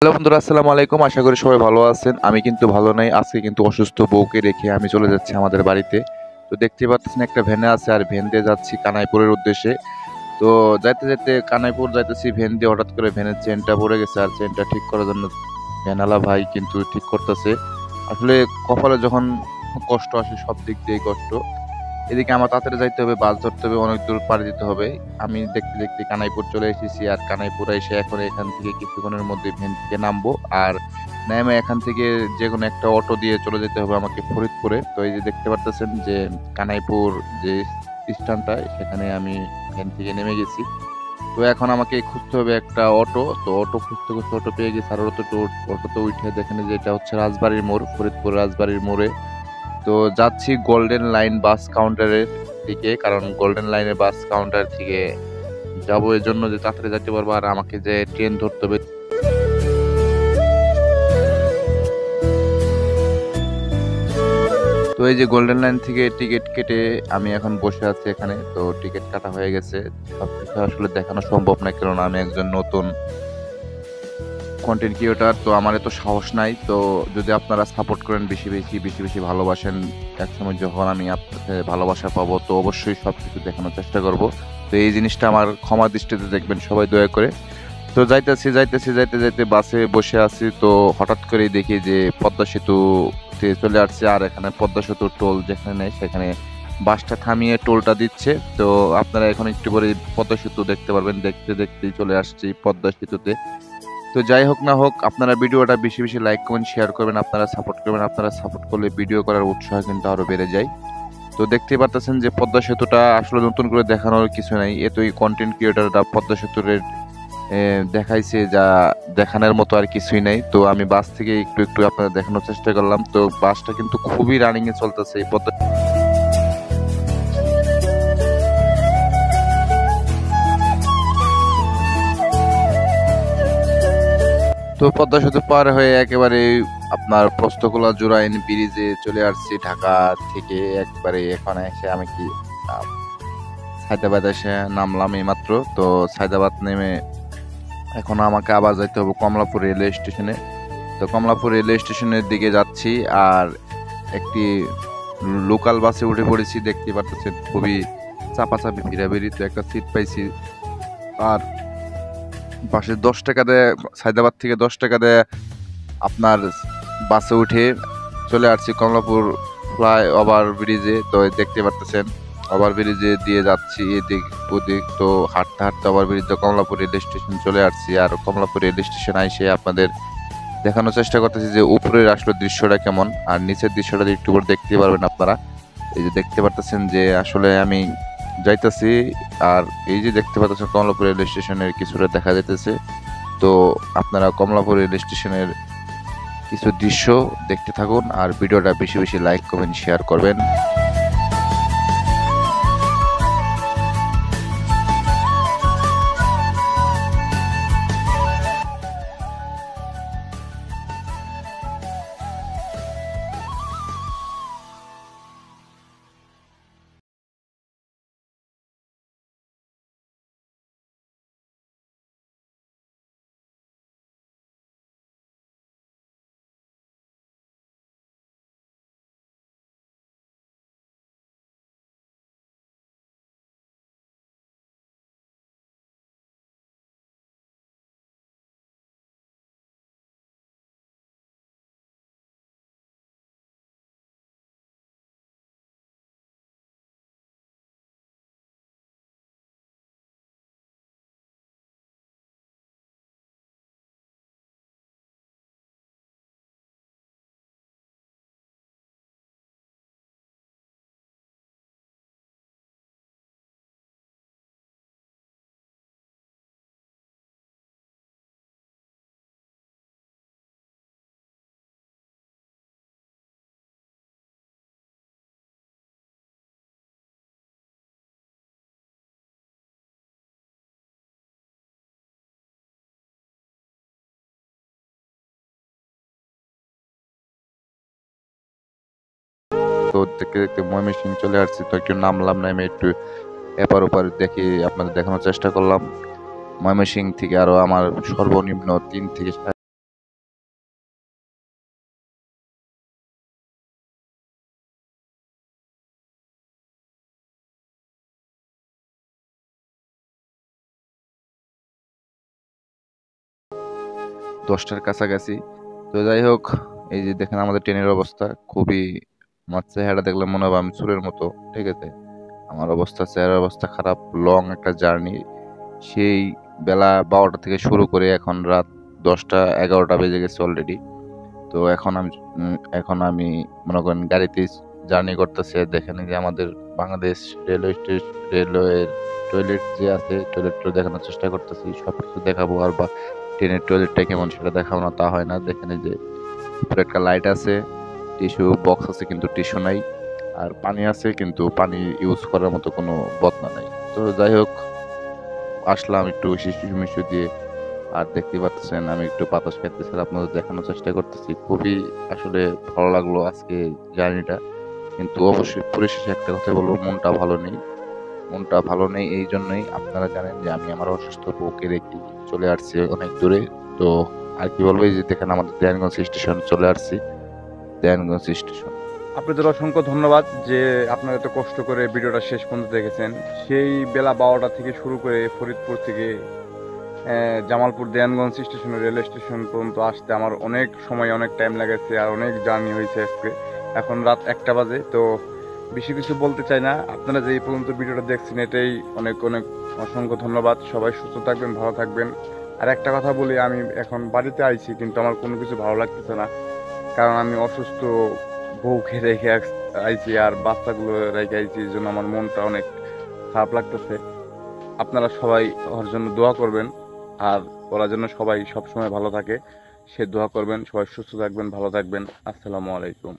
Hello বন্ধুরা, আসসালামু আলাইকুম। আশা করি সবাই ভালো আছেন। আমি কিন্তু ভালো নাই। আজকে কিন্তু অসুস্থ বউকে রেখে আমি চলে যাচ্ছি আমাদের বাড়িতে। তো দেখতেই পাচ্ছেন একটা ভ্যানে আছে, আর ভ্যান দিয়ে যাচ্ছি কানাইপুরের উদ্দেশ্যে। তো যাইতে যাইতে কানাইপুর যাইতেছি ভ্যান দিয়ে, হঠাৎ করে ভ্যানের চেনটা পড়ে গেছে, আর চেনটা ঠিক করার জন্য ভ্যানওয়ালা ভাই কিন্তু ঠিক করতেছে। আসলে কপালে যখন কষ্ট আসে সব দিক দিয়েই কষ্ট। এদিকে আমার তাড়াতাড়ি যাইতে হবে, বাস ধরতে হবে, অনেক দূর পাড়ি দিতে হবে। আমি দেখতে দেখতে কানাইপুর চলে এসেছি, আর কানাইপুর এসে এখন এখান থেকে কিছুক্ষণের মধ্যে ভ্যান থেকে নামবো, আর নেমে এখান থেকে যে কোনো একটা অটো দিয়ে চলে যেতে হবে আমাকে ফরিদপুরে। তো এই যে দেখতে পারতেছেন যে কানাইপুর যে স্ট্যান্ডটা, সেখানে আমি ভ্যান থেকে নেমে গেছি। তো এখন আমাকে খুঁজতে হবে একটা অটো। তো অটো খুঁজতে খুঁজতে অটো পেয়ে গেছি, আর অটোতে উঠে দেখেন যে এটা হচ্ছে রাজবাড়ির মোড়, ফরিদপুর রাজবাড়ির মোড়ে। তো যাচ্ছি গোল্ডেন লাইন বাস কাউন্টারের দিকে, কারণ গোল্ডেন লাইনের বাস কাউন্টার থেকে যাবো এর জন্য যে তাড়াতাড়ি যেতে পারবো, আর আমাকে যে ট্রেন ধরতে হবে। তো এই যে গোল্ডেন লাইন থেকে টিকিট কেটে আমি এখন বসে আছি এখানে। তো টিকিট কাটা হয়ে গেছে। সবকিছু আসলে দেখানো সম্ভব না, কারণ আমি একজন নতুন কন্টেন্ট ক্রিয়েটর, তো আমার এত সাহস নাই। তো যদি আপনারা সাপোর্ট করেন, বেশি বেশি বেশি বেশি ভালোবাসেন, একসময় যখন আমি আপনাদের ভালোবাসা পাবো, তো অবশ্যই সবকিছু দেখানোর চেষ্টা করব। তো এই জিনিসটা আমার ক্ষমা দৃষ্টিতে দেখবেন সবাই দয়া করে। তো যাইতেছি যাইতেছি যাইতে যাইতে বাসে বসে আছি, তো হঠাৎ করেই দেখি যে পদ্মা সেতুতে চলে আসছে, আর এখানে পদ্মা সেতুর টোল যেখানে নেই সেখানে বাসটা থামিয়ে টোলটা দিচ্ছে। তো আপনারা এখন একটু পরে পদ্মা সেতু দেখতে পারবেন। দেখতে দেখতেই চলে আসছি পদ্মা সেতুতে। তো যাই হোক না হোক, আপনারা ভিডিওটা বেশি বেশি লাইক কমেন্ট শেয়ার করবেন, আপনারা সাপোর্ট করবেন। আপনারা সাপোর্ট করলে ভিডিও করার উৎসাহ কিন্তু আরো বেড়ে যায়। তো দেখতেই পারতেছেন যে পদ্মা সেতুটা আসলে নতুন করে দেখানোর কিছু নাই, এতই কন্টেন্ট ক্রিয়েটররা পদ্মা সেতুর দেখাইছে, যা দেখানোর মতো আর কিছুই নাই। তো আমি বাস থেকে একটু একটু আপনাদের দেখানোর চেষ্টা করলাম। তো বাসটা কিন্তু খুবই রানিং এ চলতেছে এই পদ্মা। তো পদ্মা সেতু পার হয়ে একেবারে আপনার পোস্তগোলা জুরাইন ব্রিজে চলে আসছি ঢাকা থেকে। একবারে এখানে এসে আমি কি সায়দাবাদ এসে নামলাম এইমাত্র। তো সায়দাবাদ নেমে এখন আমাকে আবার যাইতে হবে কমলাপুর রেলওয়ে স্টেশনে। তো কমলাপুর রেলওয়ে স্টেশনের দিকে যাচ্ছি, আর একটি লোকাল বাসে উঠে পড়েছি। দেখতে পারতেছেন খুবই চাপাচাপি ভিড়াভিড়ি। তো একটা সিট পাইছি, আর পাশে 10 টাকা দেয়, সায়দাবাদ থেকে 10 টাকা দেয় আপনার বাসে উঠে চলে আসছি কমলাপুর ফ্লাই ওভার ব্রিজে। তো দেখতে পারতেছেন ওভার ব্রিজে দিয়ে যাচ্ছি এদিক ওদিক। তো হাঁটতে হাঁটতে ওভার ব্রিজে কমলাপুর রেল স্টেশন চলে আসছি, আর কমলাপুর রেল স্টেশন এসে আপনাদের দেখানোর চেষ্টা করতেছি যে উপরের আসলে দৃশ্যটা কেমন, আর নিচের দৃশ্যটা একটু করে দেখতে পারবেন আপনারা। এই যে দেখতে পারতেছেন যে আসলে আমি যাইতেছি, আর এই যে দেখতে পাচ্ছেন কমলাপুর রেল স্টেশনের কিছুটা দেখা যাইতেছে। তো আপনারা কমলাপুর রেল স্টেশনের কিছু দৃশ্য দেখতে থাকুন, আর ভিডিওটা বেশি বেশি লাইক কমেন্ট শেয়ার করবেন। তো দেখতে দেখতে ময়মনসিংহ চলে আসছি। তো একটু নামলাম, নামে একটু এপার ওপার দেখি আপনাদের দেখানোর চেষ্টা করলাম। ময়মনসিংহ থেকে আরো আমার সর্বনিম্ন 3 থেকে 10টার কাছাকাছি। তো যাই হোক, এই যে দেখেন আমাদের ট্রেনের অবস্থা খুবই, আমার চেহারা দেখলে মনে হবে আমি চুরের মতো। ঠিক আছে, আমার অবস্থা, চেহারার অবস্থা খারাপ। লং একটা জার্নি, সেই বেলা 12টা থেকে শুরু করে এখন রাত 10টা 11টা বেজে গেছে অলরেডি। তো এখন আমি মনে করেন গাড়িতে জার্নি করতেছি। আর দেখেন এই যে আমাদের বাংলাদেশ রেলওয়ের টয়লেট যে আছে, টয়লেটটা দেখানোর চেষ্টা করতেছি, সবকিছু দেখাবো। আর বা ট্রেনের টয়লেটটা কেমন সেটা দেখাবো না তা হয় না। দেখেন এই যে উপরে একটা লাইট আছে, টিস্যু বক্স আছে কিন্তু টিস্যু নাই, আর পানি আছে কিন্তু পানি ইউজ করার মতো কোনো বদনা নাই। তো যাই হোক, আসলাম একটু শিশু মিশু দিয়ে। আর দেখতে পাচ্ছেন আমি একটু বাতাস খাইতেছি, আর আপনাদের দেখানোর চেষ্টা করতেছি। খুবই আসলে ভালো লাগলো আজকে জার্নিটা। কিন্তু অবশ্যই পরিশেষে একটা কথা বলবো, মনটা ভালো নেই। মনটা ভালো নেই এই জন্যই, আপনারা জানেন যে আমি আমার অসুস্থ বউকে রেখে চলে আসছি অনেক দূরে। তো আর কি বলবো, এই যে দেখেন আমাদের দেয়ানগঞ্জ স্টেশন চলে আসছি, দেয়ানগঞ্জ স্টেশন। আপনাদের অসংখ্য ধন্যবাদ যে আপনারা এত কষ্ট করে ভিডিওটা শেষ পর্যন্ত দেখেছেন। সেই বেলা 12টা থেকে শুরু করে ফরিদপুর থেকে Jamalpur Dewanganj station railway station পর্যন্ত আসতে আমার অনেক সময়, অনেক টাইম লেগেছে, আর অনেক জার্নি হয়েছে আজকে। এখন রাত 1টা বাজে। তো বেশি কিছু বলতে চাই না, আপনারা যে এই পর্যন্ত ভিডিওটা দেখছেন এটাই অনেক অনেক অসংখ্য ধন্যবাদ। সবাই সুস্থ থাকবেন, ভালো থাকবেন। আর একটা কথা বলি, আমি এখন বাড়িতে আইছি কিন্তু আমার কোনো কিছু ভালো লাগতেছে না, কারণ আমি অসুস্থ বউকে রেখে আইছি আর বাচ্চাগুলো রেখে আইছি, এই জন্য আমার মনটা অনেক খারাপ লাগতেছে। আপনারা সবাই ওর জন্য দোয়া করবেন, আর ওরা যেন সবাই সবসময় ভালো থাকে সে দোয়া করবেন। সবাই সুস্থ থাকবেন, ভালো থাকবেন। আসসালামু আলাইকুম।